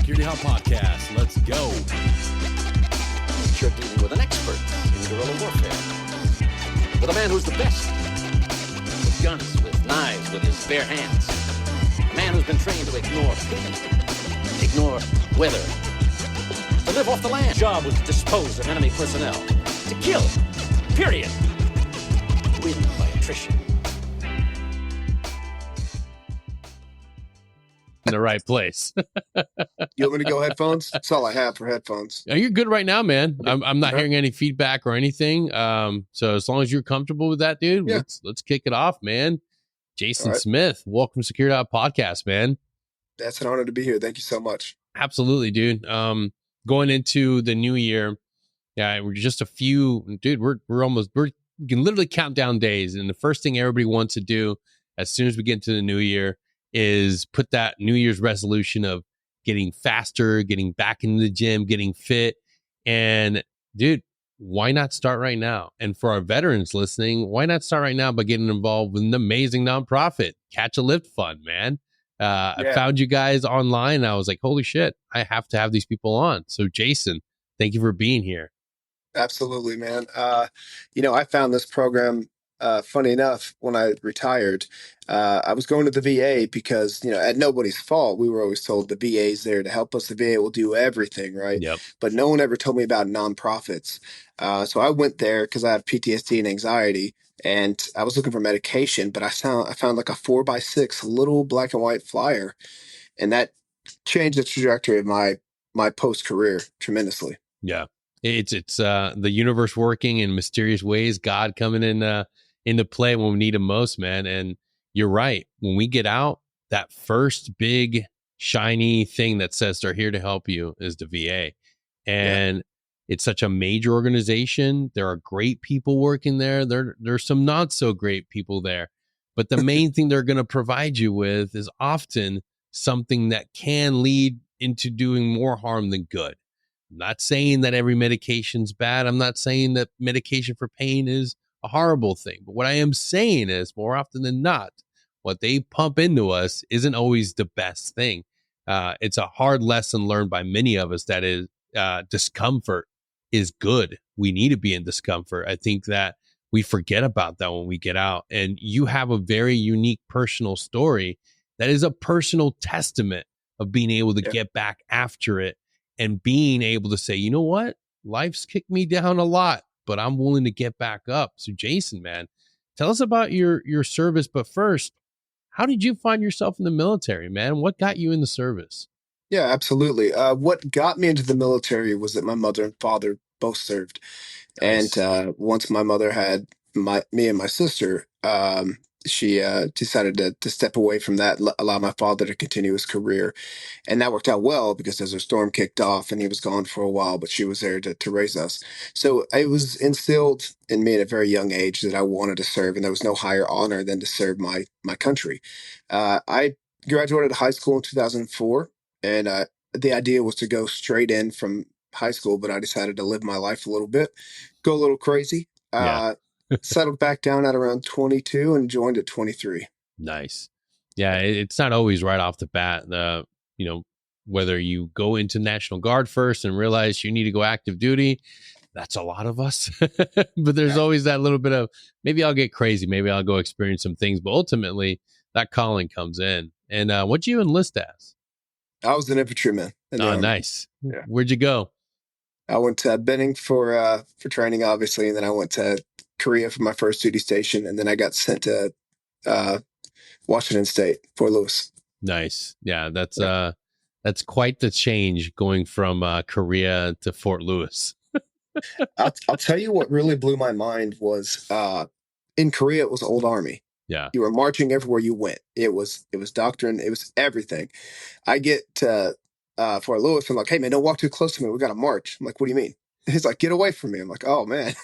Security Halt podcast. Let's go. You're dealing with an expert in guerrilla warfare. With a man who's the best. With guns, with knives, with his bare hands. A man who's been trained to ignore pain, ignore weather, to live off the land. Job was to dispose of enemy personnel, to kill, period. Win by attrition. In the right place. You want me to go headphones? That's all I have for headphones. You're good right now, man. I'm not hearing any feedback or anything. So as long as you're comfortable with that, dude, let's kick it off, man. Jason Smith, welcome to Security Halt podcast, man. That's an honor to be here. Thank you so much. Absolutely, dude. Going into the new year, we're just a few, dude. We can literally count down days, and the first thing everybody wants to do as soon as we get into the new year is put that New Year's resolution of getting faster, getting back into the gym, getting fit. And dude, why not start right now? And for our veterans listening, why not start right now by getting involved with an amazing nonprofit, Catch a Lift Fund, man. I found you guys online and I was like, holy shit, I have to have these people on. So Jason, thank you for being here. Absolutely, man. I found this program, funny enough, when I retired. I was going to the VA because, at nobody's fault, we were always told the VA is there to help us. The VA will do everything, right? Yep. But no one ever told me about nonprofits. So I went there because I have PTSD and anxiety, and I was looking for medication, but I found like a 4x6 little black and white flyer, and that changed the trajectory of my post-career tremendously. Yeah. It's the universe working in mysterious ways, God coming into play when we need him most, man. And you're right. When we get out, that first big shiny thing that says they're here to help you is the VA. And it's such a major organization. There are great people working there. There's some not so great people there. But the main thing they're going to provide you with is often something that can lead into doing more harm than good. I'm not saying that every medication's bad. I'm not saying that medication for pain is a horrible thing. But what I am saying is, more often than not, what they pump into us isn't always the best thing. It's a hard lesson learned by many of us that is discomfort is good. We need to be in discomfort. I think that we forget about that when we get out. And you have a very unique personal story that is a personal testament of being able to get back after it and being able to say, you know what? Life's kicked me down a lot, but I'm willing to get back up. So Jason, man, tell us about your service. But first, how did you find yourself in the military, man? What got you in the service? Yeah, absolutely. What got me into the military was that my mother and father both served. Nice. And once my mother had me and my sister, she decided to step away from that, allow my father to continue his career. And that worked out well because as a storm kicked off and he was gone for a while, but she was there to raise us. So it was instilled in me at a very young age that I wanted to serve, and there was no higher honor than to serve my country. I graduated high school in 2004, and the idea was to go straight in from high school, but I decided to live my life a little bit, go a little crazy. Settled back down at around 22 and joined at 23. Nice. Yeah, it's not always right off the bat. Whether you go into National Guard first and realize you need to go active duty, that's a lot of us. But there's always that little bit of, maybe I'll get crazy, maybe I'll go experience some things. But ultimately, that calling comes in. And what'd you enlist as? I was an infantryman. Oh, nice. Yeah. Where'd you go? I went to Benning for training, obviously, and then I went to Korea for my first duty station, and then I got sent to Washington State, Fort Lewis. Nice. Yeah, that's quite the change going from Korea to Fort Lewis. I'll tell you what really blew my mind was in Korea, it was old Army. Yeah. You were marching everywhere you went. It was doctrine. It was everything. I get to Fort Lewis. I'm like, hey, man, don't walk too close to me. We got to march. I'm like, what do you mean? He's like, get away from me. I'm like, oh, man.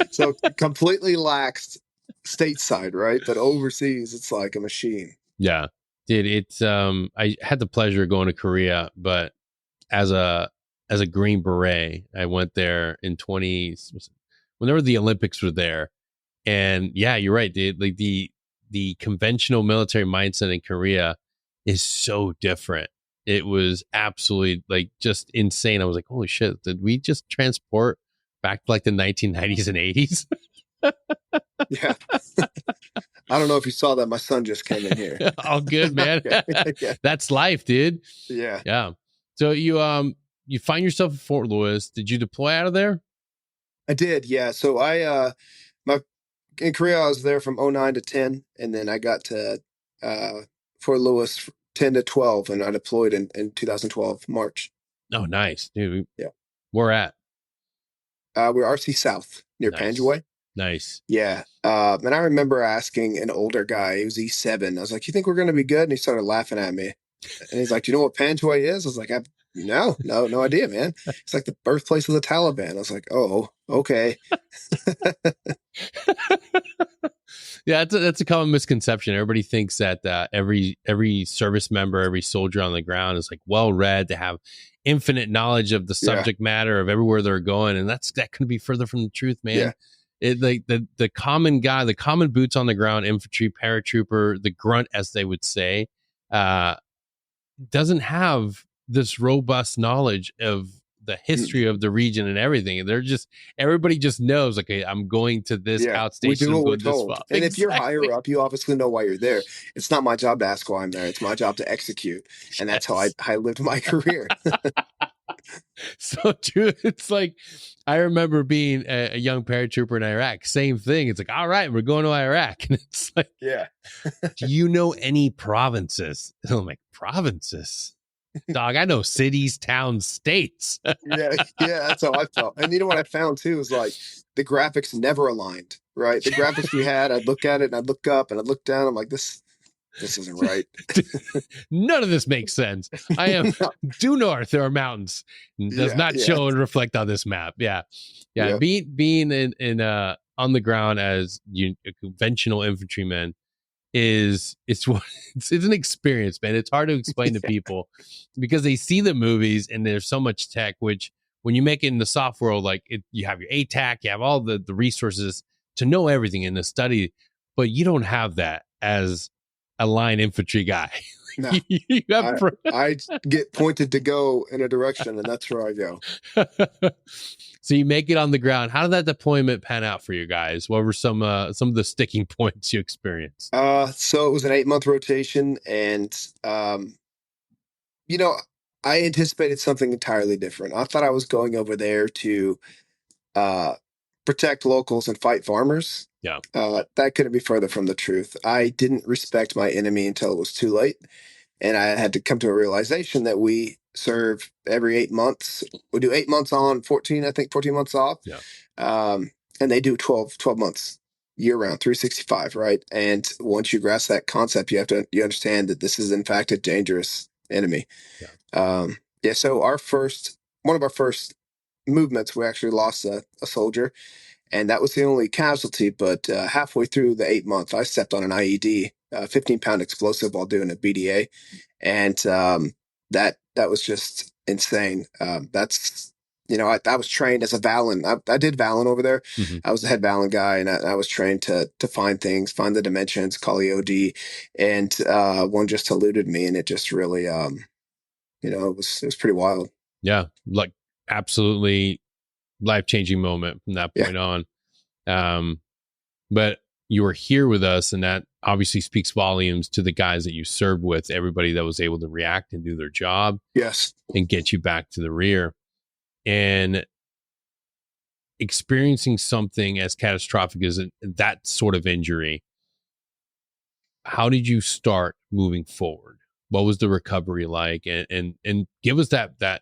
So completely laxed stateside, right? But overseas, it's like a machine. Yeah. Dude, it's I had the pleasure of going to Korea, but as a Green Beret, I went there in whenever the Olympics were there. And yeah, you're right, dude. Like the conventional military mindset in Korea is so different. It was absolutely like just insane. I was like, holy shit, did we just transport back to like the 1990s and 80s? Yeah. I don't know if you saw that. My son just came in here. All good, man. Okay. Yeah. That's life, dude. Yeah. Yeah. So you find yourself at Fort Lewis. Did you deploy out of there? I did. Yeah. So my in Korea, I was there from '09 to 10, and then I got to uh, Fort Lewis 10 to 12, and I deployed in 2012 March. Oh, nice, dude. Yeah. Where at? We're RC South near Nice. Panjwai. Nice. Yeah. And I remember asking an older guy, he was E7. I was like, "You think we're going to be good?" And he started laughing at me. And he's like, "Do you know what Panjwai is?" I was like, no idea, man." It's like the birthplace of the Taliban. I was like, "Oh, okay." Yeah, that's a common misconception. Everybody thinks that every service member, every soldier on the ground is like well read, to have infinite knowledge of the Yeah. subject matter of everywhere they're going, and that couldn't be further from the truth, man. Yeah. It like the common guy, the common boots on the ground infantry paratrooper, the grunt as they would say, doesn't have this robust knowledge of the history of the region and everything. Everybody just knows, okay, I'm going to this Yeah, outstation. we do what I'm we're going to this told. spot. And if you're Exactly. higher up, you obviously know why you're there. It's not my job to ask why I'm there. It's my job to execute. And that's how Yes. I lived my career. So true. It's like, I remember being a young paratrooper in Iraq. Same thing. It's like, all right, we're going to Iraq. And it's like, Yeah. do you know any provinces? And I'm like, provinces? Dog, I know cities, towns, states. Yeah. Yeah. That's how I felt. And you know what I found too is like the graphics never aligned, right? The graphics we had, I'd look at it and I'd look up and I'd look down. I'm like, this isn't right. None of this makes sense. I am No. due north. There are mountains. Does Yeah, not yeah. show and reflect on this map. Yeah. Yep. Being in on the ground as a conventional infantryman it's an experience, man. It's hard to explain to people because they see the movies and there's so much tech, which when you make it in the soft world, like you have your ATAC, you have all the resources to know everything in the study, but you don't have that as a line infantry guy. No. You have I get pointed to go in a direction and that's where I go. So you make it on the ground. How did that deployment pan out for you guys? What were some of the sticking points you experienced? So it was an 8-month rotation, and you know, I anticipated something entirely different. I thought I was going over there to uh protect locals and fight farmers. Yeah. That couldn't be further from the truth. I didn't respect my enemy until it was too late. And I had to come to a realization that we serve every 8 months. We do 8 months on, 14 months off. Yeah. And they do 12 months year round, 365, right? And once you grasp that concept, you understand that this is in fact a dangerous enemy. Yeah. So one of our first movements, we actually lost a soldier, and that was the only casualty. But halfway through the 8 month, I stepped on an IED, 15-pound explosive while doing a BDA, and that was just insane. That's I was trained as a Valen. I did Valen over there. Mm-hmm. I was the head Valen guy, and I was trained to find things, find the dimensions, call EOD, and one just eluded me, and it just really, it was pretty wild. Yeah, like absolutely life-changing moment from that point on. But you were here with us, and that obviously speaks volumes to the guys that you served with, everybody that was able to react and do their job. Yes. And get you back to the rear. And experiencing something as catastrophic as that sort of injury, how did you start moving forward? What was the recovery like? And give us that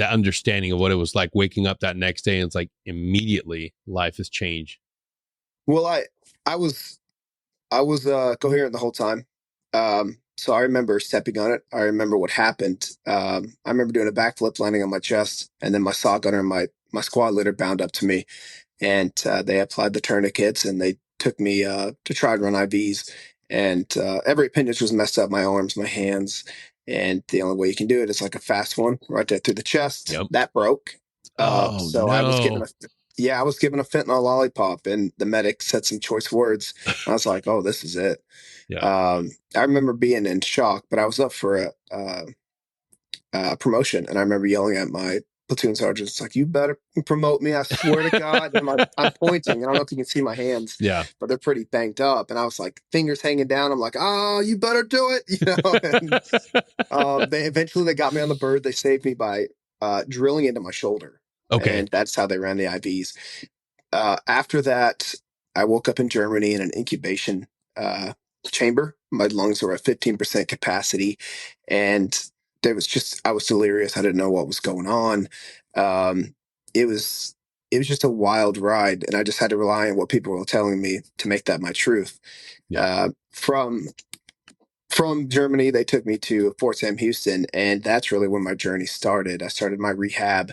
understanding of what it was like waking up that next day and it's like immediately life has changed. Well, I was coherent the whole time. So I remember stepping on it. I remember what happened. I remember doing a backflip, landing on my chest, and then my saw gunner and my squad leader bound up to me, and they applied the tourniquets and they took me to try and run IVs. And every appendage was messed up, my arms, my hands, and the only way you can do it is like a fast one right there through the chest. Yep. That broke. No. I was given a fentanyl lollipop, and the medic said some choice words. I was like, "Oh, this is it." Yeah. I remember being in shock, but I was up for promotion. And I remember yelling at my platoon sergeant, it's like, you better promote me. I swear to God. And I'm pointing. I don't know if you can see my hands, Yeah. but they're pretty banked up. And I was like, fingers hanging down. I'm like, oh, you better do it. And they got me on the bird. They saved me by drilling into my shoulder. Okay. And that's how they ran the IVs. After that, I woke up in Germany in an incubation chamber. My lungs were at 15% capacity. And I was delirious. I didn't know what was going on. Um, it was, it was just a wild ride. And I just had to rely on what people were telling me to make that my truth. Yeah. From Germany, they took me to Fort Sam Houston, and that's really when my journey started. I started my rehab,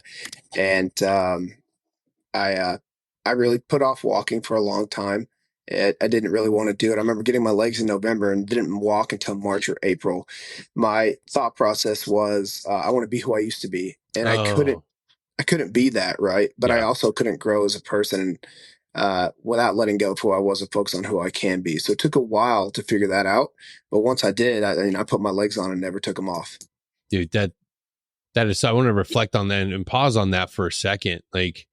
and I I really put off walking for a long time. I didn't really want to do it. I remember getting my legs in November and didn't walk until March or April. My thought process was, I want to be who I used to be, and Oh, I couldn't be that, right? But I yeah. also couldn't grow as a person without letting go of who I was and focus on who I can be. So it took a while to figure that out. But once I did, I put my legs on and never took them off. Dude, that is, I want to reflect on that and pause on that for a second. Like,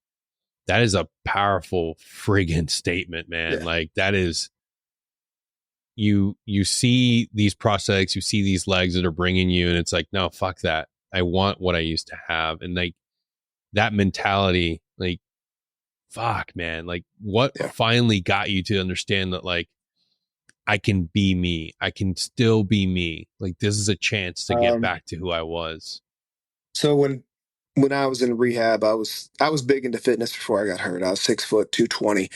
that is a powerful friggin' statement, man. Yeah. Like, that is, you see these prosthetics, you see these legs that are bringing you, and it's like, no, fuck that. I want what I used to have. And like, that mentality, like, fuck, man, like, what Yeah. finally got you to understand that, like, I can be me, I can still be me, like, this is a chance to get Um, back to who I was. so when I was in rehab, I was big into fitness before I got hurt. I was 6 foot 220,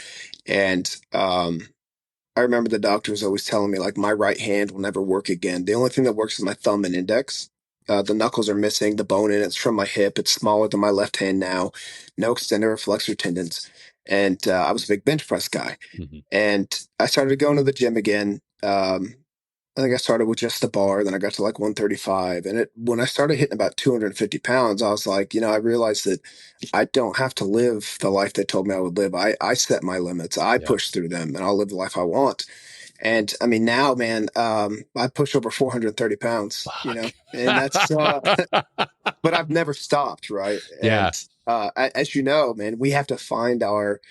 and I remember the doctor was always telling me like my right hand will never work again. The only thing that works is my thumb and index. The knuckles are missing. The bone in it's from my hip. It's smaller than my left hand now. No extender or flexor tendons. And I was a big bench press guy. Mm-hmm. And I started going to the gym again. I think I started with just the bar, then I got to like 135. And when I started hitting about 250 pounds, I was like, I realized that I don't have to live the life they told me I would live. I set my limits. I Yeah. push through them, and I'll live the life I want. And I mean, now, man, I push over 430 pounds, Fuck. and that's, but I've never stopped, right? Yeah. And as you know, man, we have to find our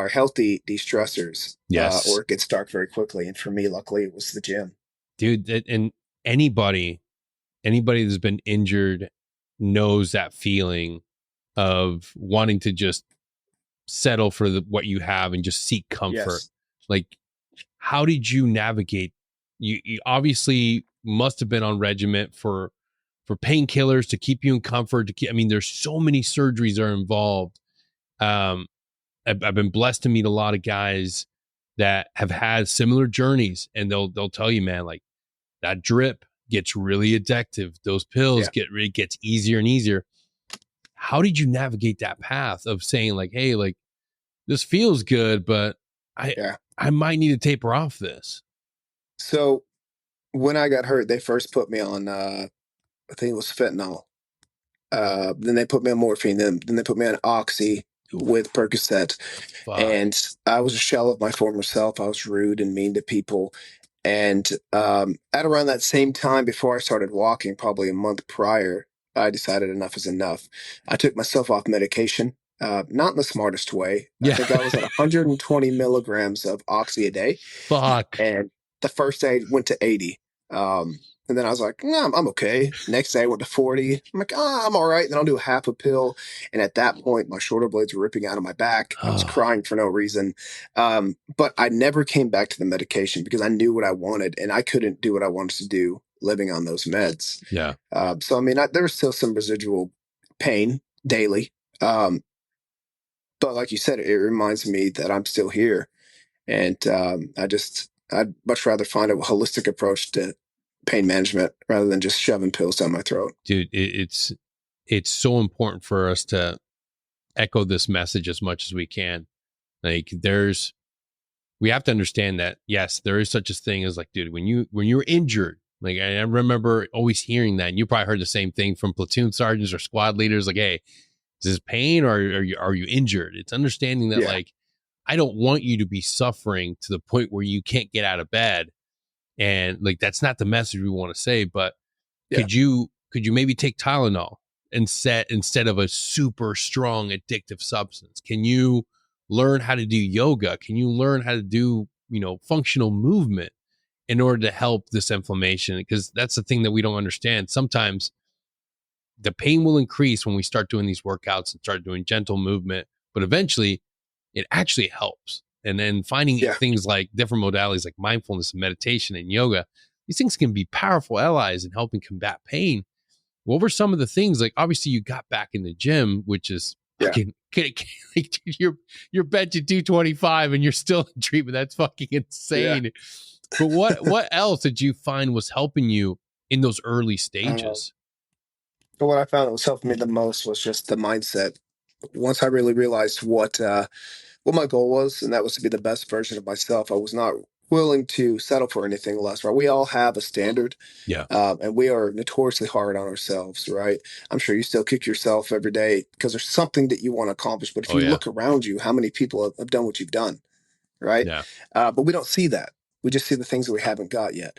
healthy de-stressors, Yes. or it gets dark very quickly. And for me, luckily, it was the gym. Dude, and anybody that's been injured knows that feeling of wanting to just settle for what you have and just seek comfort. Yes. Like, how did you navigate? You obviously must have been on regiment for painkillers to keep you in comfort. I mean, there's so many surgeries are involved. I've been blessed to meet a lot of guys that have had similar journeys, and they'll tell you, man, like, that drip gets really addictive. Those pills Yeah. it gets easier and easier. How did you navigate that path of saying, like, hey, like, this feels good, but I might need to taper off this? So when I got hurt, they first put me on, I think it was fentanyl. Then they put me on morphine. Then they put me on oxy Oof. with Percocet. Fuck. And I was a shell of my former self. I was rude and mean to people. And at around that same time, before I started walking, probably a month prior, I decided enough is enough. I took myself off medication, not in the smartest way. I Yeah. think I was at 120 milligrams of oxy a day. Fuck. And the first day went to 80. And then I was like, nah, I'm okay. Next day I went to 40. I'm like, I'm all right. Then I'll do half a pill. And at that point, my shoulder blades were ripping out of my back. I was Oh, crying for no reason. But I never came back to the medication because I knew what I wanted, and I couldn't do what I wanted to do living on those meds. yeah. So, I mean, there was still some residual pain daily. But like you said, it reminds me that I'm still here. And I'd much rather find a holistic approach to pain management rather than just shoving pills down my throat. Dude, it's so important for us to echo this message as much as we can. Like, we have to understand that, yes, there is such a thing as, like, dude, when you're injured, like, I remember always hearing that, and you probably heard the same thing from platoon sergeants or squad leaders, like, hey, is this pain, or are you injured? It's understanding that, Yeah. like, I don't want you to be suffering to the point where you can't get out of bed. And, like, that's not the message we want to say, but Yeah. could you could you maybe take Tylenol instead of a super strong addictive substance? Can you learn how to do yoga? Can you learn how to do, functional movement in order to help this inflammation? Because that's the thing that we don't understand. Sometimes the pain will increase when we start doing these workouts and start doing gentle movement, but eventually it actually helps. And then finding Yeah. things like different modalities like mindfulness and meditation and yoga, these things can be powerful allies in helping combat pain. What were some of the things? Like, obviously you got back in the gym, which is fucking, like, you're benching 225 and you're still in treatment. That's fucking insane. But what else did you find was helping you in those early stages? But what I found that was helping me the most was just the mindset. Once I really realized what my goal was, and that was to be the best version of myself, I was not willing to settle for anything less. Right? We all have a standard, Yeah. and we are notoriously hard on ourselves. Right? I'm sure you still kick yourself every day because there's something that you want to accomplish. But if Oh you yeah. look around you, how many people have done what you've done? Right? Yeah. But we don't see that. We just see the things that we haven't got yet.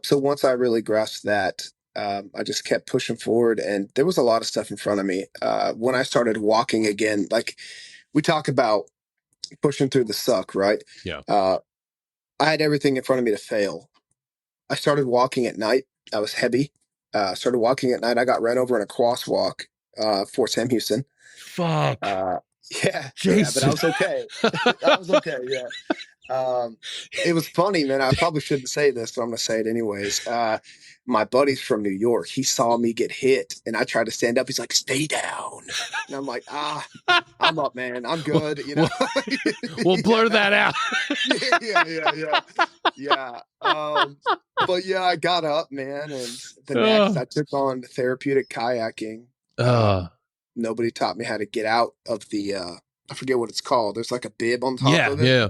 So once I really grasped that, I just kept pushing forward, and there was a lot of stuff in front of me. When I started walking again, like we talk about pushing through the suck, right? Yeah. I had everything in front of me to fail. I started walking at night. I was heavy. Started walking at night. I got ran over in a crosswalk, for Sam Houston. Fuck. Uh, yeah, but I Jason. was okay. I was okay. Yeah. Um, it was funny, man. I probably shouldn't say this, but I'm gonna say it anyways. My buddy's from New York. He saw me get hit, and I tried to stand up. He's like, "Stay down," and I'm like, I'm up, man. I'm good." We'll, we'll blur that out. Yeah. But yeah, I got up, man, and the next Oh. I took on therapeutic kayaking. Uh, Nobody taught me how to get out of the I forget what it's called. There's like a bib on top yeah. of it. Yeah.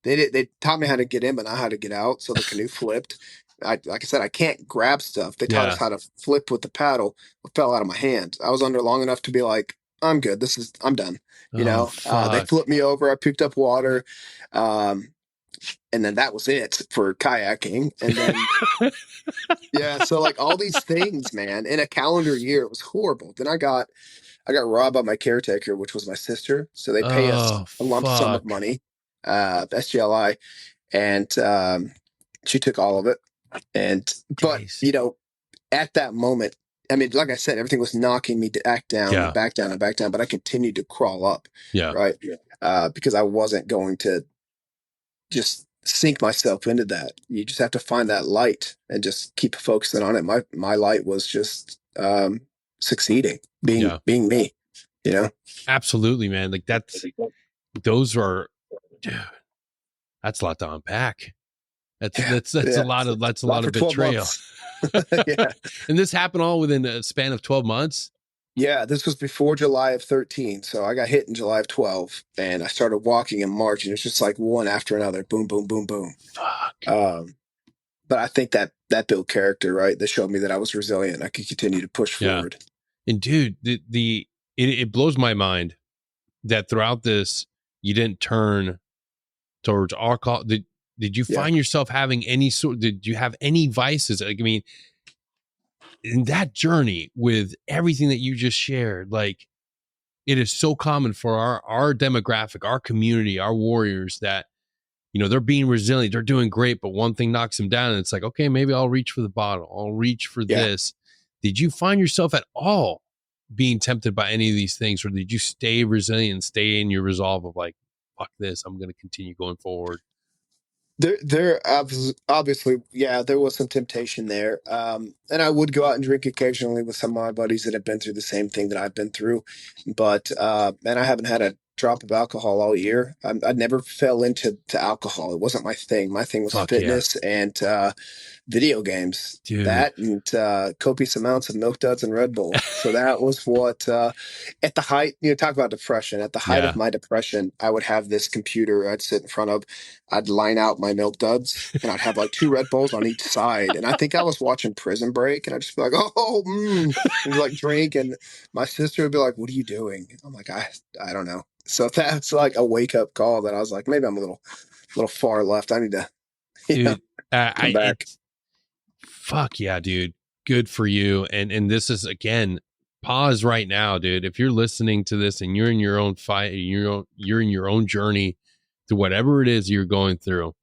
They taught me how to get in, but not how to get out. So the canoe flipped. Like I said, I can't grab stuff. They taught us Yeah. how to flip with the paddle. It fell out of my hand. I was under long enough to be like, I'm good. I'm done. Oh, They fuck. flipped me over. I picked up water. And then that was it for kayaking. And then, yeah, so like all these things, man, in a calendar year, it was horrible. Then I got robbed by my caretaker, which was my sister. So they pay us Oh, a lump sum of fuck. money, SGLI, and she took all of it. But Jason. at that moment, I mean, like I said, everything was knocking me back down and Yeah. back down and back down, but I continued to crawl up, Yeah. right? Because I wasn't going to just sink myself into that. You just have to find that light and just keep focusing on it. My light was just succeeding, Yeah. being me, Absolutely, man. Like those are, dude, that's a lot to unpack. That's Yeah. a lot of For 12 betrayal. months. Yeah. And this happened all within a span of 12 months. Yeah, this was before July of 13. So I got hit in July of 12 and I started walking in March, and it's just like one after another. Boom, boom, boom, boom. Fuck. But I think that built character, right? That showed me that I was resilient. I could continue to push Yeah. forward. And dude, it blows my mind that throughout this, you didn't turn towards alcohol. Did you Yeah. find yourself having did you have any vices? Like, I mean, in that journey with everything that you just shared, like, it is so common for our demographic, our community, our warriors that, they're being resilient, they're doing great, but one thing knocks them down and it's like, okay, maybe I'll reach for the bottle. I'll reach for Yeah. this. Did you find yourself at all being tempted by any of these things, or did you stay resilient, stay in your resolve of like, fuck this, I'm going to continue going forward? Obviously, yeah, there was some temptation there. And I would go out and drink occasionally with some of my buddies that have been through the same thing that I've been through. But, man, I haven't had a drop of alcohol all year. I never fell into alcohol. It wasn't my thing. My thing was Fuck yeah. fitness and video games. Dude. That and copious amounts of Milk Duds and Red Bull. So that was what, at the height, talk about depression. At the height Yeah. of my depression, I would have this computer I'd sit in front of. I'd line out my Milk Duds, and I'd have like 2 Red Bulls on each side. And I think I was watching Prison Break, and I'd just be like, and like drink. And my sister would be like, "What are you doing?" I'm like, I don't know. So that's like a wake up call that I was like, maybe I'm a little far left. I need to, Dude, come back. fuck yeah, dude. good for you. And this is, again, pause right now, dude. If you're listening to this and you're in your own fight, you're in your own journey to whatever it is you're going through,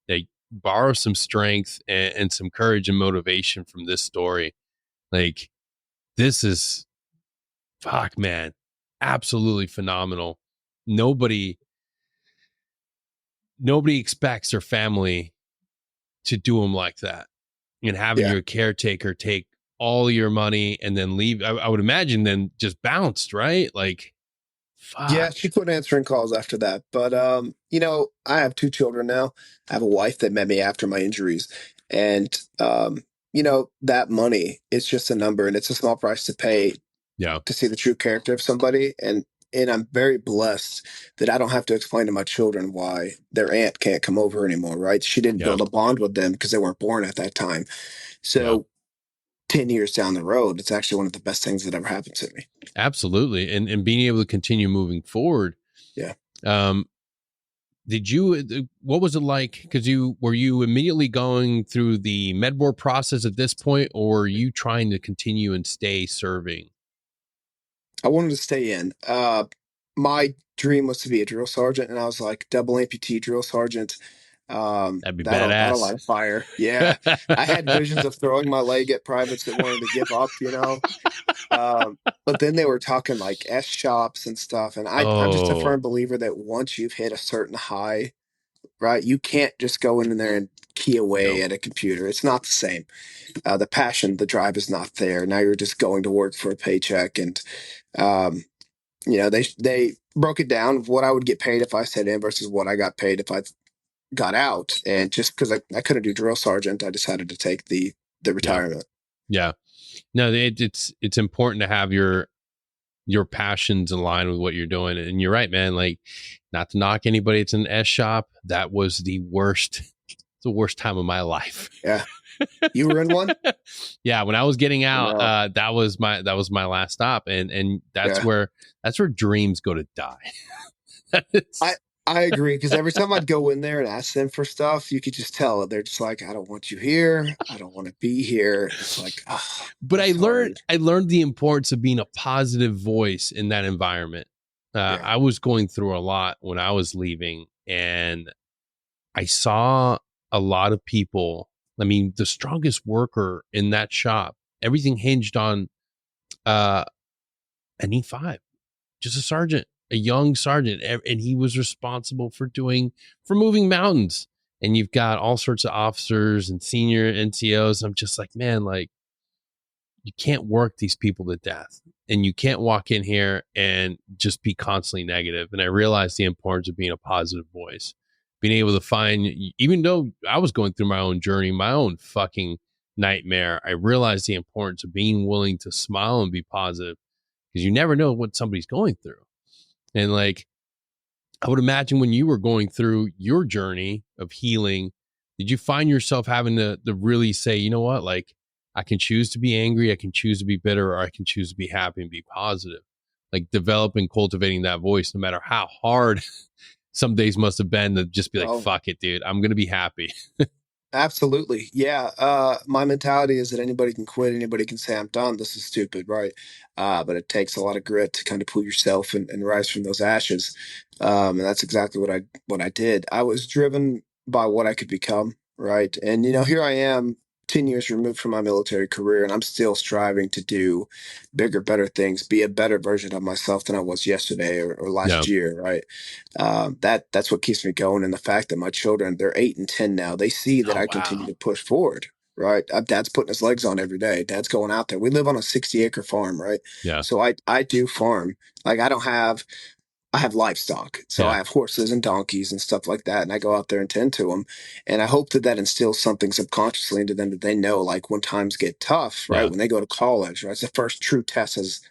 like, borrow some strength and some courage and motivation from this story. Like, this is, fuck, man, absolutely phenomenal. Nobody expects their family to do them like that, and having Yeah. your caretaker take all your money and then leave. I would imagine then just bounced, right? Like, Yeah, fuck. she quit answering calls after that. But I have two children now. I have a wife that met me after my injuries. And that money is just a number, and it's a small price to pay Yeah. to see the true character of somebody. And I'm very blessed that I don't have to explain to my children why their aunt can't come over anymore, right? She didn't Yeah. build a bond with them because they weren't born at that time. Yeah. So 10 years down the road, it's actually one of the best things that ever happened to me. Absolutely. And being able to continue moving forward. Yeah. Um, what was it like? Because were you immediately going through the med board process at this point, or were you trying to continue and stay serving? I wanted to stay in. My dream was to be a drill sergeant, and I was like double amputee drill sergeant. That'd be That'll light badass. a fire. Yeah, I had visions of throwing my leg at privates that wanted to give up. But then they were talking like S shops and stuff, and I'm just a Oh, firm believer that once you've hit a certain high, right, you can't just go in there and key away nope. at a computer. It's not the same. The passion, the drive is not there. Now you're just going to work for a paycheck, and um, they broke it down of what I would get paid if I stayed in versus what I got paid if I got out. And just because I couldn't do drill sergeant, I decided to take the Yeah. retirement. Yeah. No, it's important to have your passions in line with what you're doing. And you're right, man. Like, not to knock anybody, it's an S shop. That was the worst, the worst time of my life. Yeah. You were in one? Yeah, when I was getting I out, know. that was my last stop, and Yeah. that's where dreams go to die. I I agree, because every time I'd go in there and ask them for stuff, you could just tell they're just like, I don't want you here. I don't want to be here. It's like, oh, But that's hard. I learned the importance of being a positive voice in that environment. Yeah. I was going through a lot when I was leaving, and I saw a lot of people. I mean, the strongest worker in that shop, everything hinged on uh, an E5, just a sergeant, a young sergeant, and he was responsible for moving mountains. And you've got all sorts of officers and senior NCOs. I'm just like, man, like, you can't work these people to death, and you can't walk in here and just be constantly negative. And I realized the importance of being a positive voice, being able to find, even though I was going through my own journey, my own fucking nightmare, I realized the importance of being willing to smile and be positive, because you never know what somebody's going through. And like, I would imagine when you were going through your journey of healing, did you find yourself having to really say, you know what, like, I can choose to be angry, I can choose to be bitter, or I can choose to be happy and be positive? Like, developing, cultivating that voice, no matter how hard some days must have been, to just be like, Oh, fuck it, dude, I'm going to be happy. absolutely. Yeah. My mentality is that anybody can quit, anybody can say I'm done, this is stupid, right? But it takes a lot of grit to kind of pull yourself and rise from those ashes. And that's exactly what I did. I was driven by what I could become, right? And here I am, 10 years removed from my military career, and I'm still striving to do bigger, better things, be a better version of myself than I was yesterday or Yeah. last year, right? That's what keeps me going. And the fact that my children, they're 8 and 10 now, they see that Oh, I continue wow. to push forward. Right. Dad's putting his legs on every day. Dad's going out there. We live on a 60-acre farm. Right. Yeah. So I do farm. Like, I have livestock. So I Yeah. have horses and donkeys and stuff like that. And I go out there and tend to them. And I hope that instills something subconsciously into them, that they know, like, when times get tough, right? Yeah. When they go to college, right? It's the first true test as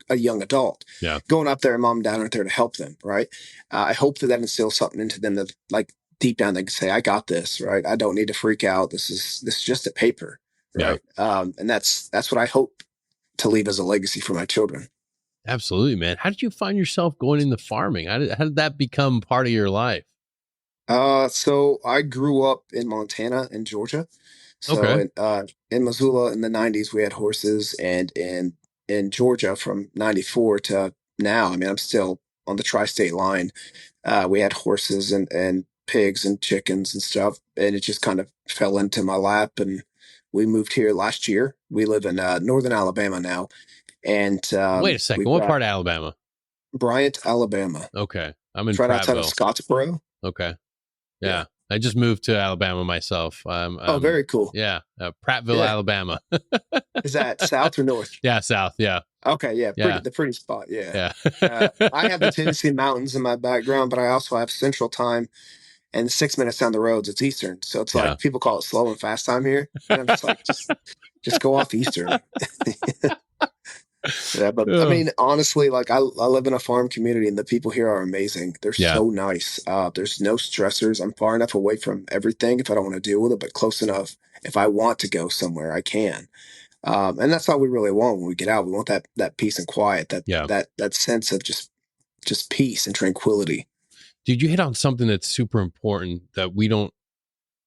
a young adult. Yeah. Going up there, and mom and dad aren't there to help them, right? I hope that instills something into them that, like, deep down they can say, I got this, right? I don't need to freak out. This is just a paper, Yeah. right? And that's what I hope to leave as a legacy for my children. Absolutely, man. How did you find yourself going into farming? How did that become part of your life? So I grew up in Montana and Georgia. So Okay. in Missoula in the 90s, we had horses, and in Georgia from 94 to now, I mean, I'm still on the tri-state line. We had horses and pigs and chickens and stuff, and it just kind of fell into my lap. And we moved here last year. We live in northern Alabama now, and Wait a second. we've What got part of Alabama? Bryant, Alabama. Okay. I'm in It's right outside of Prattville. Scottsboro. Okay. Yeah. Yeah. I just moved to Alabama myself. Oh, very cool. Yeah, Prattville, Yeah. Alabama. Is that south or north? Yeah, south. Yeah. Okay, yeah, Yeah. the pretty spot. Yeah. Yeah. I have the Tennessee mountains in my background, but I also have Central Time, and 6 minutes down the roads, it's Eastern. So it's Yeah. like people call it slow and fast time here, and I'm just like, just go off Eastern. Yeah, but I Oh, mean, honestly, like I live in a farm community, and the people here are amazing. They're yeah. so nice. There's no stressors. I'm far enough away from everything if I don't want to deal with it, but close enough if I want to go somewhere, I can. And that's all we really want when we get out. We want that peace and quiet, Yeah. that sense of just peace and tranquility. Dude, you hit on something that's super important that we don't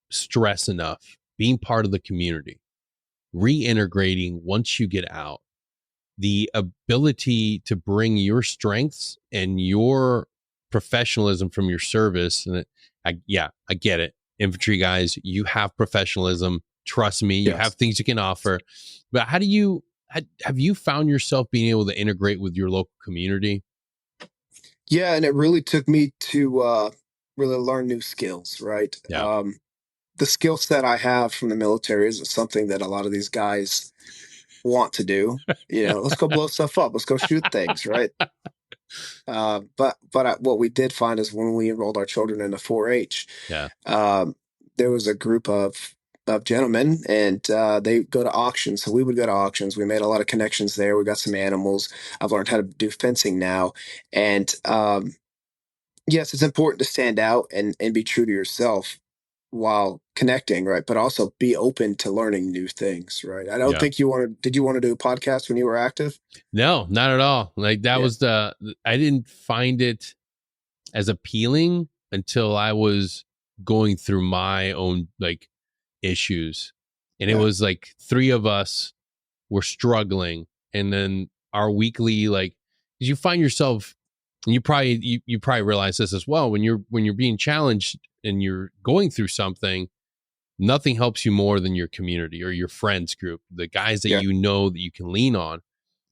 stress enough. Being part of the community, reintegrating once you get out, the ability to bring your strengths and your professionalism from your service. And I get it. Infantry guys, you have professionalism. Trust me, you have Yes. things you can offer. But have you found yourself being able to integrate with your local community? Yeah, and it really took me to really learn new skills, right? Yeah. The skill set I have from the military isn't something that a lot of these guys want to do. Let's go blow stuff up. Let's go shoot things, right? But what we did find is when we enrolled our children into 4-H, Yeah. there was a group of gentlemen, and they go to auctions. So we would go to auctions. We made a lot of connections there. We got some animals. I've learned how to do fencing now, and yes, it's important to stand out and be true to yourself while connecting, right? But also be open to learning new things, right? I don't Yeah. think did you want to do a podcast when you were active? No, not at all. Like that Yeah. was I didn't find it as appealing until I was going through my own like issues. And it Yeah. was like three of us were struggling. And then our weekly, like, 'cause you find yourself, and you probably realize this as well, when you're being challenged and you're going through something, nothing helps you more than your community or your friends group, the guys that Yeah. you know that you can lean on.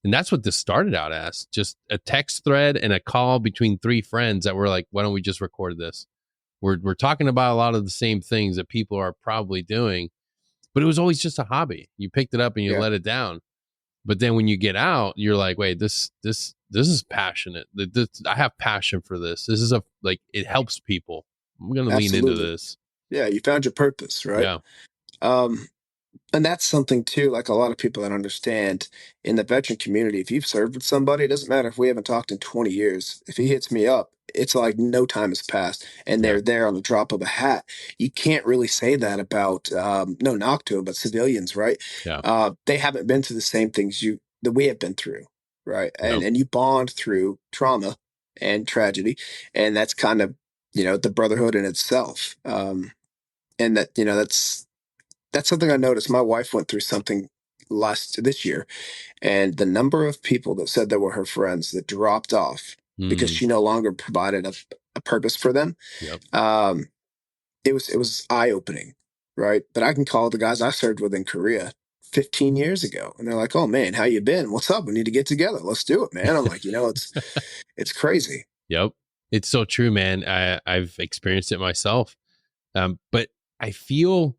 And that's what this started out as, just a text thread and a call between three friends that were like, why don't we just record this? We're talking about a lot of the same things that people are probably doing, but it was always just a hobby. You picked it up and you Yeah. let it down. But then when you get out, you're like, wait, this is passionate. I have passion for this. This is it helps people. I'm going to lean into Absolutely. this. Yeah. You found your purpose, right? Yeah. Um, And that's something too, like a lot of people that understand in the veteran community. If you've served with somebody, it doesn't matter if we haven't talked in 20 years. If he hits me up, it's like no time has passed and Yeah. they're there on the drop of a hat. You can't really say that about, no knock to them, but civilians, right? Yeah. They haven't been through the same things that we have been through, right? Yep. And you bond through trauma and tragedy. And that's kind of, the brotherhood in itself. And that's something I noticed. My wife went through something this year, and the number of people that said they were her friends that dropped off because Mm, she no longer provided a purpose for them. yep. Um, it was eye opening, right? But I can call the guys I served with in Korea 15 years ago, and they're like, "Oh man, how you been? What's up? We need to get together. Let's do it, man." I'm like, it's crazy. Yep. It's so true, man. I've experienced it myself. But I feel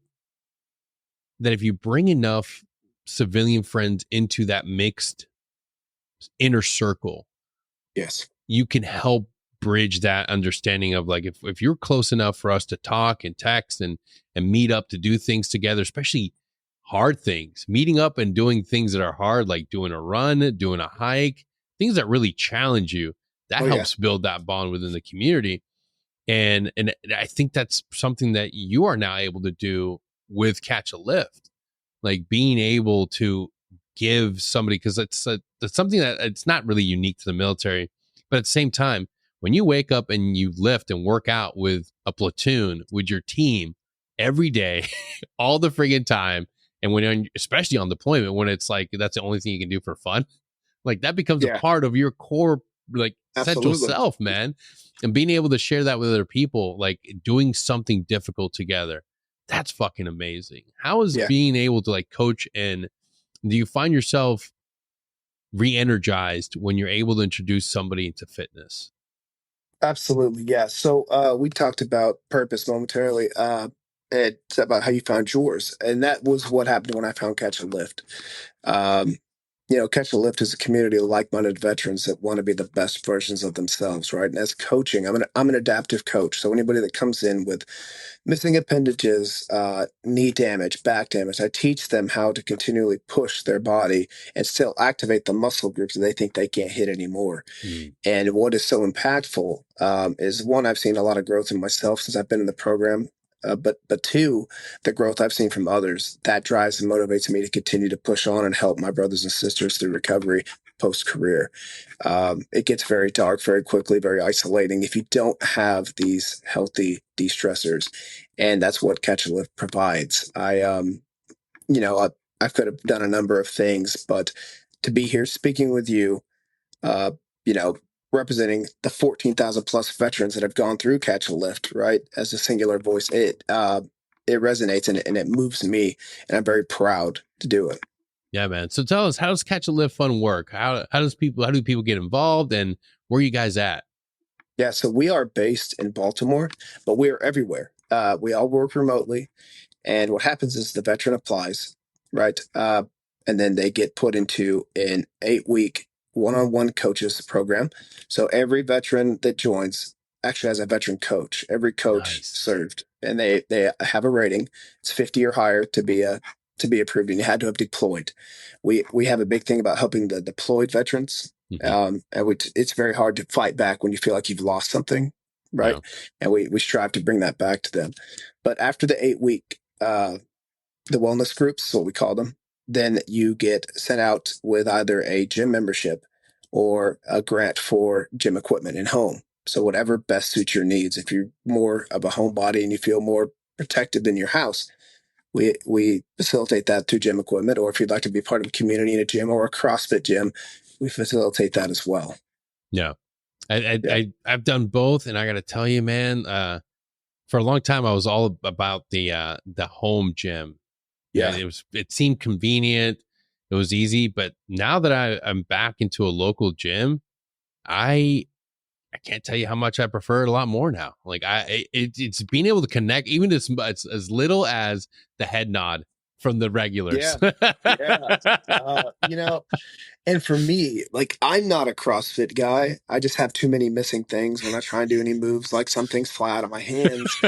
that if you bring enough civilian friends into that mixed inner circle, Yes. you can help bridge that understanding of like, if you're close enough for us to talk and text and meet up to do things together, especially hard things, meeting up and doing things that are hard, like doing a run, doing a hike, things that really challenge you, that Oh yeah. helps build that bond within the community. And I think that's something that you are now able to do with Catch a Lift, like being able to give somebody, because it's something that it's not really unique to the military, but at the same time, when you wake up and you lift and work out with a platoon, with your team, every day, all the friggin' time. And especially on deployment, when it's like that's the only thing you can do for fun, like that becomes a Yeah, part of your core, like central absolutely. self, man. And being able to share that with other people, like doing something difficult together, that's fucking amazing. How is Yeah. being able to like coach, and do you find yourself re-energized when you're able to introduce somebody into fitness? Absolutely, yeah. So we talked about purpose momentarily. It's about how you found yours, and that was what happened when I found Catch and Lift. Um, Catch and Lift is a community of like-minded veterans that want to be the best versions of themselves, right? And as coaching, I'm an adaptive coach. So anybody that comes in with missing appendages, knee damage, back damage, I teach them how to continually push their body and still activate the muscle groups that they think they can't hit anymore. Mm, And what is so impactful is one, I've seen a lot of growth in myself since I've been in the program. But two, the growth I've seen from others that drives and motivates me to continue to push on and help my brothers and sisters through recovery post career. It gets very dark very quickly, very isolating if you don't have these healthy de-stressors, and that's what Catch and Lift provides. You know, I, I could have done a number of things, but to be here speaking with you, uh, you know, representing the 14,000 plus veterans that have gone through Catch and Lift, right? As a singular voice, it resonates and it moves me, and I'm very proud to do it. yeah, man. So tell us, how does Catch a Live Fun work? How do people get involved, and where are you guys at? Yeah, so we are based in Baltimore, but we are everywhere. We all work remotely. And what happens is the veteran applies, right? And then they get put into an 8 week one-on-one coaches program. So every veteran that joins actually has a veteran coach. Every coach Nice. served, and they have a rating. It's 50 or higher to be approved, and you had to have deployed. We have a big thing about helping the deployed veterans, Hmm. it's very hard to fight back when you feel like you've lost something, right? Yeah. And we strive to bring that back to them. But after the 8 week the wellness groups, what we call them, then you get sent out with either a gym membership or a grant for gym equipment in home. So whatever best suits your needs. If you're more of a homebody and you feel more protected in your house, we facilitate that through gym equipment. Or if you'd like to be part of a community in a gym or a CrossFit gym, we facilitate that as well. Yeah. I, Yeah, I I've done both, and I got to tell you, man. For a long time, I was all about the home gym. Yeah, yeah, it seemed convenient, it was easy. But now that I'm back into a local gym, I I can't tell you how much I prefer it a lot more now. Like it's being able to connect, even as little as the head nod from the regulars. yeah, yeah. You know, and for me, like I'm not a CrossFit guy. I just have too many missing things when I try and do any moves. Like some things fly out of my hands.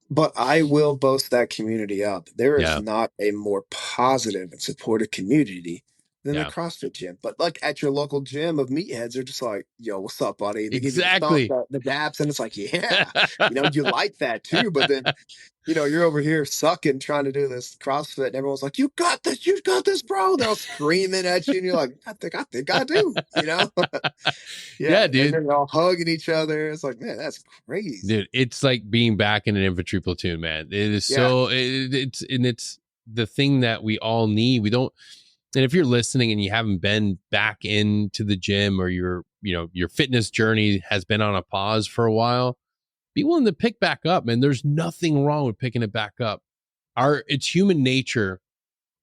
But I will boast that community up. There is Yeah, not a more positive and supportive community than the yeah, CrossFit gym. But like at your local gym of meatheads, they're just like, yo, what's up, buddy? They give you the thumb, exactly. the daps, and it's like, yeah, you like that too. But then, you're over here sucking, trying to do this CrossFit, and everyone's like, you got this, bro. They're all screaming at you, and you're like, I think I do, Yeah. Yeah, And dude. then they're all hugging each other. It's like, man, that's crazy. Dude, it's like being back in an infantry platoon, man. It is Yeah. so it's the thing that we all need. We don't, and if you're listening and you haven't been back into the gym, or your fitness journey has been on a pause for a while, be willing to pick back up, man. There's nothing wrong with picking it back up. It's human nature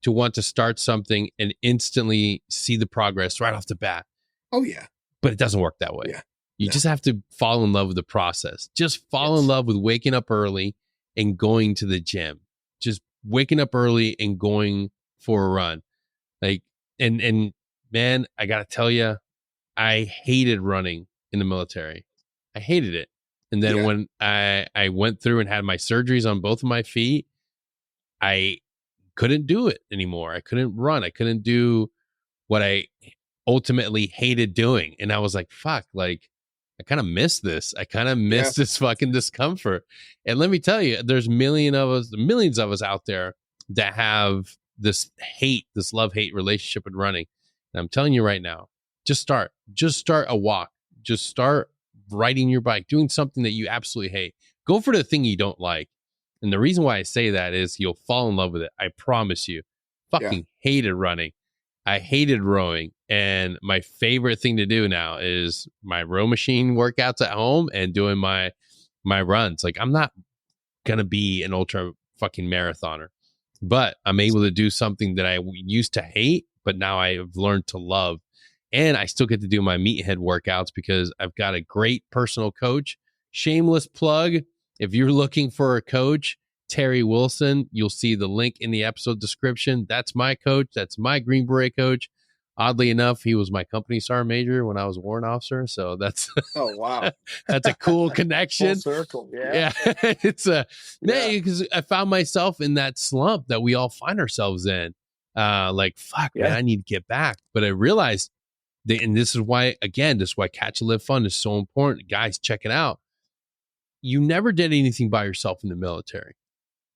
to want to start something and instantly see the progress right off the bat, Oh, yeah. but it doesn't work that way. Yeah. You No. just have to fall in love with the process. Just fall in Yes. love with waking up early and going to the gym. Just waking up early and going for a run. Like, and man, I gotta tell you, I hated running in the military. I hated it. And then Yeah. when I went through and had my surgeries on both of my feet, I couldn't do it anymore. I couldn't run. I couldn't do what I ultimately hated doing. And I was like, fuck, like I kind of miss this. I kind of Yeah. miss this fucking discomfort. And let me tell you, there's millions of us out there that have this love-hate relationship with running. And I'm telling you right now, just start a walk, just start riding your bike, doing something that you absolutely hate. Go for the thing you don't like. And the reason why I say that is you'll fall in love with it. I promise you. Yeah. Fucking hated running. I hated rowing. And my favorite thing to do now is my row machine workouts at home and doing my runs. Like, I'm not going to be an ultra fucking marathoner, but I'm able to do something that I used to hate, but now I've learned to love. And I still get to do my meathead workouts because I've got a great personal coach. Shameless plug. If you're looking for a coach, Terry Wilson, you'll see the link in the episode description. That's my coach. That's my Green Beret coach. Oddly enough, he was my company sergeant major when I was a warrant officer. So that's Oh, wow. that's a cool Full connection. circle. Yeah. It's man, because I found myself in that slump that we all find ourselves in. Like, fuck, man, I need to get back. But I realized and this is why, again, this is why Catch and Live Fun is so important. Guys, check it out. You never did anything by yourself in the military.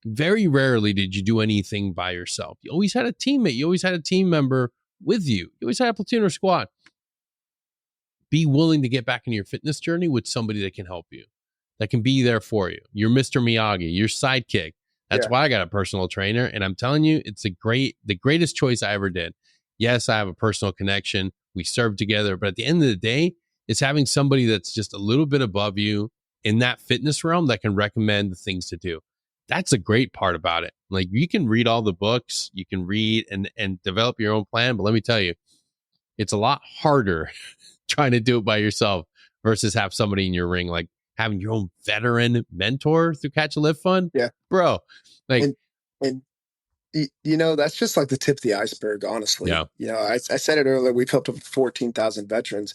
Very rarely did you do anything by yourself. You always had a teammate. You always had a team member with you. You always had a platoon or squad. Be willing to get back into your fitness journey with somebody that can help you, that can be there for you. You're Mr. Miyagi, your sidekick. That's why I got a personal trainer. And I'm telling you, it's the greatest choice I ever did. Yes, I have a personal connection. We serve together. But at the end of the day, it's having somebody that's just a little bit above you in that fitness realm that can recommend the things to do. That's a great part about it. Like, you can read all the books, you can read and develop your own plan. But let me tell you, it's a lot harder trying to do it by yourself versus have somebody in your ring, like having your own veteran mentor through Catch and Live Fun. Yeah. Bro. Like, and that's just like the tip of the iceberg, honestly. Yeah. I said it earlier, we've helped over 14,000 veterans.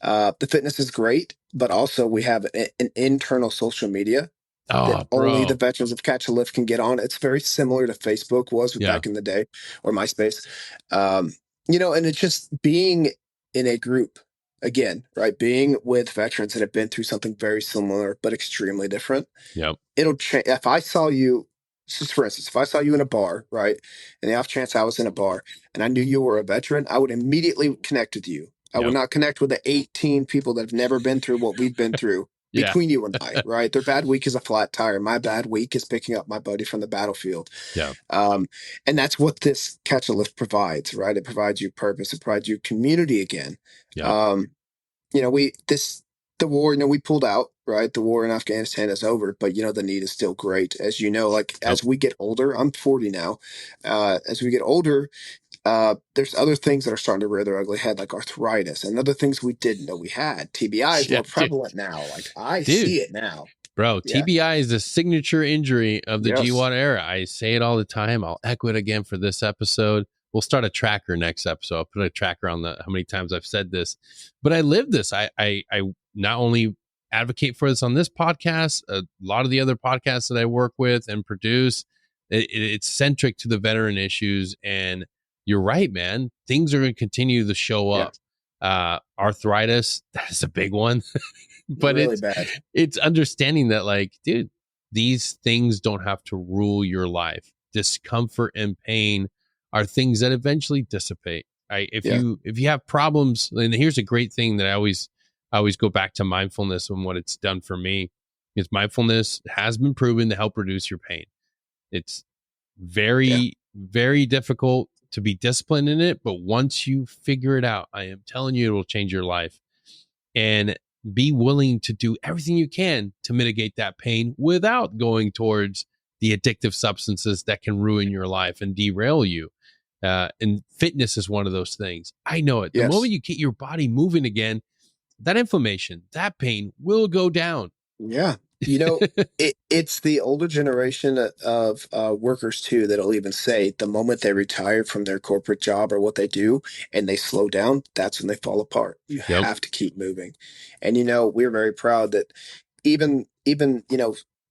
The fitness is great, but also we have an internal social media that only the veterans of Catch and Lift can get on. It's very similar to Facebook was back in the day, or MySpace. And it's just being in a group again, right? Being with veterans that have been through something very similar but extremely different. Yep. It'll change. If I saw you, just for instance, if I saw you in a bar, right, and the off chance I was in a bar and I knew you were a veteran, I would immediately connect with you. I would not connect with the 18 people that have never been through what we've been through between you and I, right? Their bad week is a flat tire. My bad week is picking up my buddy from the battlefield. Yeah. And that's what this Catch a Lift provides, right? It provides you purpose. It provides you community again. Yeah. The war, we pulled out, right? The war in Afghanistan is over, but the need is still great. As you know, as we get older, I'm 40 now. As we get older, there's other things that are starting to rear their ugly head, like arthritis and other things we didn't know we had. TBI is more prevalent now. Like, I see it now. Bro, TBI is the signature injury of the GWAT era. I say it all the time. I'll echo it again for this episode. We'll start a tracker next episode. I'll put a tracker on how many times I've said this. But I live this. I not only advocate for this on this podcast, a lot of the other podcasts that I work with and produce, it's centric to the veteran issues. And you're right, man. Things are going to continue to show up. Arthritis, that is a big one. But really bad. It's understanding that, like, dude, these things don't have to rule your life. Discomfort and pain are things that eventually dissipate. Right? If you have problems, and here's a great thing that I always go back to mindfulness and what it's done for me is mindfulness has been proven to help reduce your pain. It's very, very difficult to be disciplined in it, but once you figure it out, I am telling you, it will change your life. And be willing to do everything you can to mitigate that pain without going towards the addictive substances that can ruin your life and derail you. And fitness is one of those things. I know it. The moment you get your body moving again, that inflammation, that pain will go down. Yeah. It's the older generation of workers too that'll even say the moment they retire from their corporate job or what they do and they slow down, that's when they fall apart. You have to keep moving. And we're very proud that even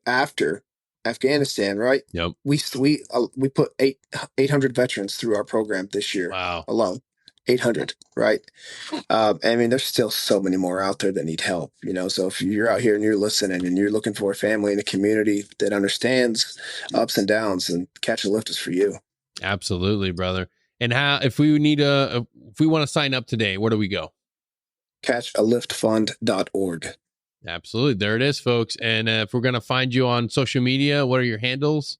after Afghanistan, right? Yep. We put 800 veterans through our program this year alone. 800, right? There's still so many more out there that need help, so if you're out here and you're listening and you're looking for a family and a community that understands ups and downs, and Catch a Lift is for you. Absolutely, brother. And if we want to sign up today, where do we go? Catchaliftfund.org. Absolutely. There it is, folks. And if we're going to find you on social media, what are your handles?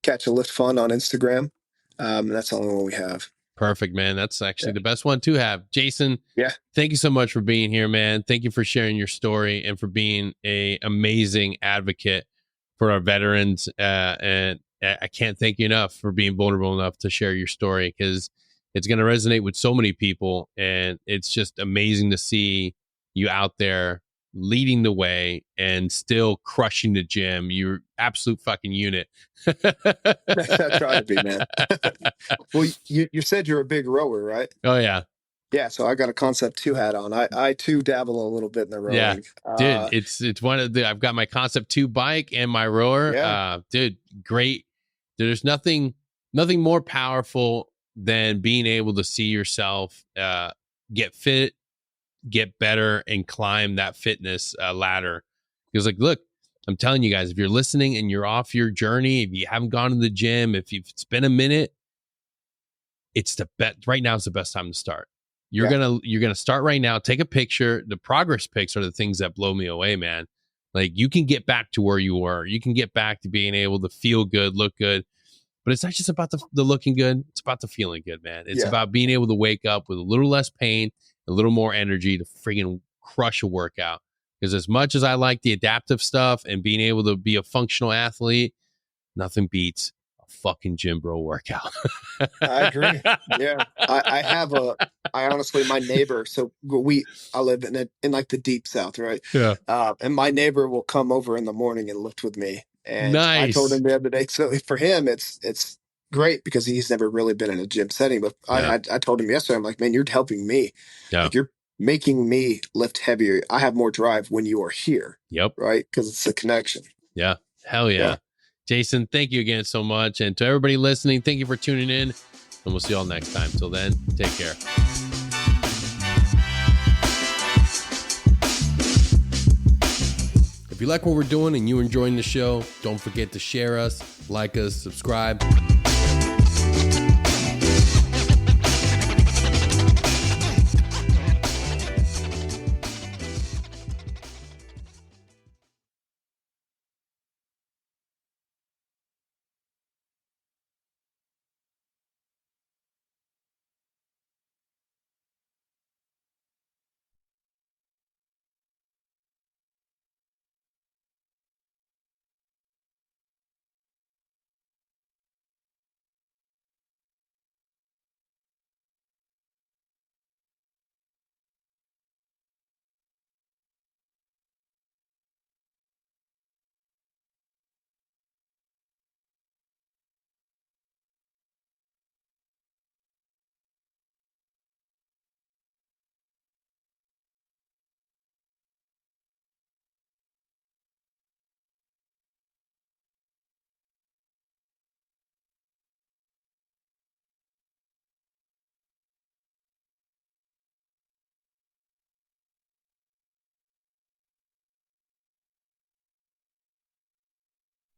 Catch a Lift Fun on Instagram. That's the only one we have. Perfect, man. That's actually the best one to have. Jason, Yeah. thank you so much for being here, man. Thank you for sharing your story and for being a amazing advocate for our veterans. And I can't thank you enough for being vulnerable enough to share your story, because it's going to resonate with so many people. And it's just amazing to see you out there leading the way and still crushing the gym. You're absolute fucking unit. I try to be, man. Well, you said you're a big rower, right? Oh yeah. Yeah, so I got a Concept 2 hat on. I too dabble a little bit in the Yeah, rowing. dude, it's one of the, I've got my Concept 2 bike and my rower. Yeah. Dude, great. There's nothing more powerful than being able to see yourself get fit, get better, and climb that fitness ladder. Because like, look, I'm telling you guys, if you're listening and you're off your journey, if you haven't gone to the gym, if it's been a minute, it's the best. Right now is the best time to start. You're gonna start right now. Take a picture. The progress pics are the things that blow me away, man. Like, you can get back to where you were. You can get back to being able to feel good, look good. But it's not just about the looking good. It's about the feeling good, man. It's about being able to wake up with a little less pain, a little more energy to friggin' crush a workout. Because as much as I like the adaptive stuff and being able to be a functional athlete, nothing beats a fucking gym bro workout. I agree. Yeah. I honestly, my neighbor, so I live in like the deep South, right? Yeah. And my neighbor will come over in the morning and lift with me. And I told Nice. him the other day, so for him, it's great because he's never really been in a gym setting. But I told him yesterday, I'm like, man, you're helping me. Yeah. Like, you're making me lift heavier. I have more drive when you are here. Yep. Right? Because it's a connection. Yeah. Hell yeah. Jason, thank you again so much. And to everybody listening, thank you for tuning in. And we'll see you all next time. Till then, take care. If you like what we're doing and you're enjoying the show, don't forget to share us, like us, subscribe.